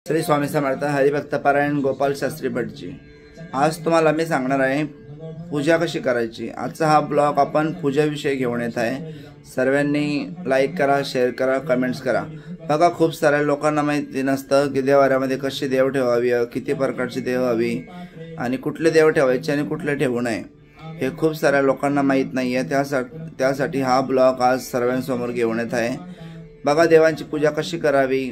श्री स्वामी समर्थ हरिभक्त पारायण गोपाल शास्त्री भटजी। आज तुम्हाला मी सांगणार आहे पूजा कशी करायची। आजचा हा ब्लॉग आपण पूजेविषयी घेऊन येत आहे। सर्वांनी लाईक करा, शेअर करा, कमेंट्स करा। बघा, खूप साऱ्या लोकांना माहिती नसतं की देवाऱ्यामध्ये कशी देव ठेवावी, किती प्रकारची देव हवी आणि कुठले देव ठेवायचे आणि कुठले ठेवू नये हे खूप साऱ्या लोकांना माहीत नाही आहे। त्यासाठी हा ब्लॉग आज सर्वांसमोर घेऊन येत आहे। बघा, देवांची पूजा कशी करावी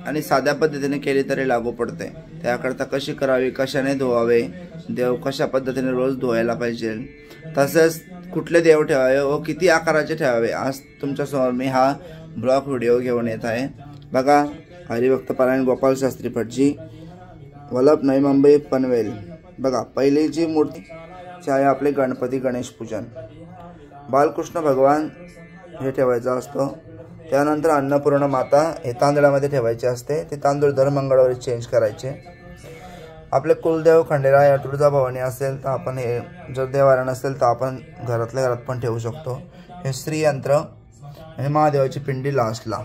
आणि साध्या पद्धतीने केली तरी लागू पडते। त्याकरता कशी करावी, कशाने धुवावे, देव कशा पद्धतीने रोज धुवायला पाहिजे, तसेच कुठले देव ठेवावे व किती आकाराचे ठेवावे, आज तुमच्यासमोर मी हा ब्लॉग व्हिडिओ घेऊन येत आहे। बघा, हरिभक्त पारायण गोपाल शास्त्री भटजी, वल्लभ नवी मुंबई पनवेल। बघा, पहिली जी मूर्ती आहे आपले गणपती गणेश पूजन, बालकृष्ण भगवान हे ठेवायचं असतं। त्यानंतर अन्नपूर्णा माता हे तांदळामध्ये ठेवायचे असते। ते तांदूळ दर मंगळवारी चेंज करायचे। आपले कुलदेव खंडेराय या तुळजाभवानी असेल तर आपण हे, जर देवारा नसेल तर आपण घरातल्या घरात पण ठेवू शकतो। हे श्रीयंत्र हे महादेवाची पिंडी लास्टला,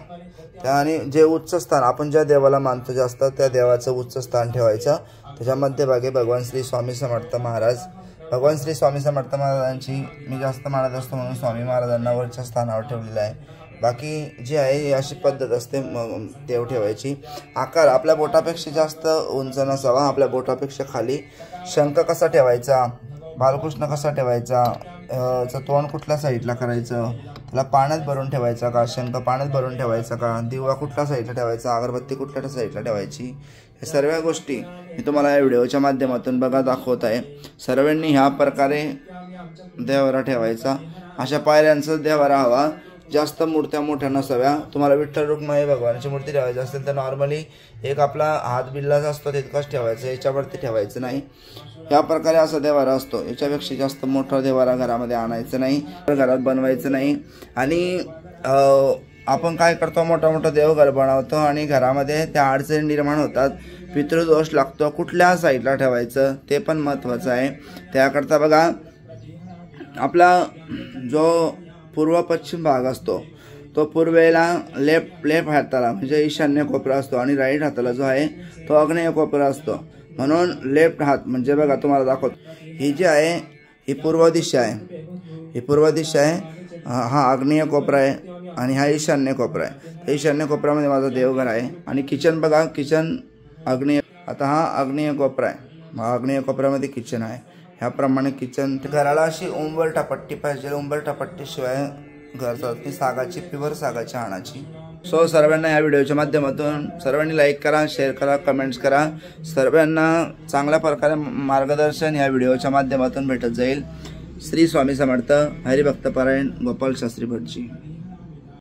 आणि जे उच्च स्थान आपण ज्या देवाला मानतो जास्त त्या देवाचं उच्च स्थान ठेवायचं। त्याच्या मध्यभागी भगवान श्री स्वामी समर्थ महाराज, भगवान श्री स्वामी समर्थ महाराजांची मी जास्त मानत असतो म्हणून स्वामी महाराजांना वरच्या स्थानावर ठेवलेलं आहे। बाकी जी आहे अशी पद्धत असते देव ठेवायची। आकार आपल्या बोटापेक्षा जास्त उंच नसावा, आपल्या बोटापेक्षा खाली। शंख कसा ठेवायचा, बालकृष्ण कसा ठेवायचा, तोंड कुठल्या साईडला करायचं, त्याला पाण्यात भरून ठेवायचा का, शंख पाण्यात भरून ठेवायचा का, दिवा कुठल्या साईडला ठेवायचा, अगरबत्ती कुठल्या साईडला ठेवायची, हे सर्व गोष्टी मी तुम्हाला या व्हिडिओच्या माध्यमातून दाखवत आहे। सर्वांनी ह्या प्रकारे देवारा ठेवायचा। अशा पायऱ्यांचा देवारा हवा, जास्त मूर्त्या मोठ्या नसाव्या। तुम्हाला विठ्ठल रुक्माई भगवानाची मूर्ती ठेवायची असेल तर नॉर्मली एक आपला हात बिल्लाचा असतो तितकाच ठेवायचं, याच्यावरती ठेवायचं नाही। या प्रकारे असा देवारा असतो, याच्यापेक्षा जास्त मोठा देवारा घरामध्ये आणायचं नाही, घरात बनवायचं नाही। आणि आपण काय करतो, मोठा मोठा देवघर बनवतो आणि घरामध्ये त्या अडचणी निर्माण होतात, पितृदोष लागतो। कुठल्या साईडला ठेवायचं ते पण महत्त्वाचं आहे। त्याकरता बघा, आपला जो पूर्व पश्चिम भाग असतो तो पूर्वेला लेफ्ट हाताला म्हणजे ईशान्य कोपरा असतो आणि राईट हाताला जो आहे तो आग्नेय कोपरा असतो। म्हणून लेफ्ट हात म्हणजे बघा तुम्हाला दाखवतो, ही जी आहे ही पूर्व दिशा आहे, ही पूर्व दिशा आहे, हा आग्नेय कोपरा आहे आणि हा ईशान्य कोपरा आहे। ईशान्य कोपऱ्यामध्ये माझा देवघर आहे आणि किचन बघा, किचन आग्नेय, आता हा आग्नेय कोपरा आहे, आग्नेय कोपऱ्यामध्ये किचन आहे। ह्याप्रमाणे किचन घराला अशी उंबरठा पट्टी पाहिजे, उंबरठा पट्टीशिवाय घर चालत सागाची, प्युअर सागाची आणाची। सो सर्वांना या व्हिडिओच्या माध्यमातून सर्वांनी लाईक करा, शेअर करा, कमेंट्स करा। सर्वांना चांगल्या प्रकारे मार्गदर्शन या व्हिडिओच्या माध्यमातून भेटत जाईल। श्री स्वामी समर्थ हरिभक्त पारायण गोपाल शास्त्री भटजी।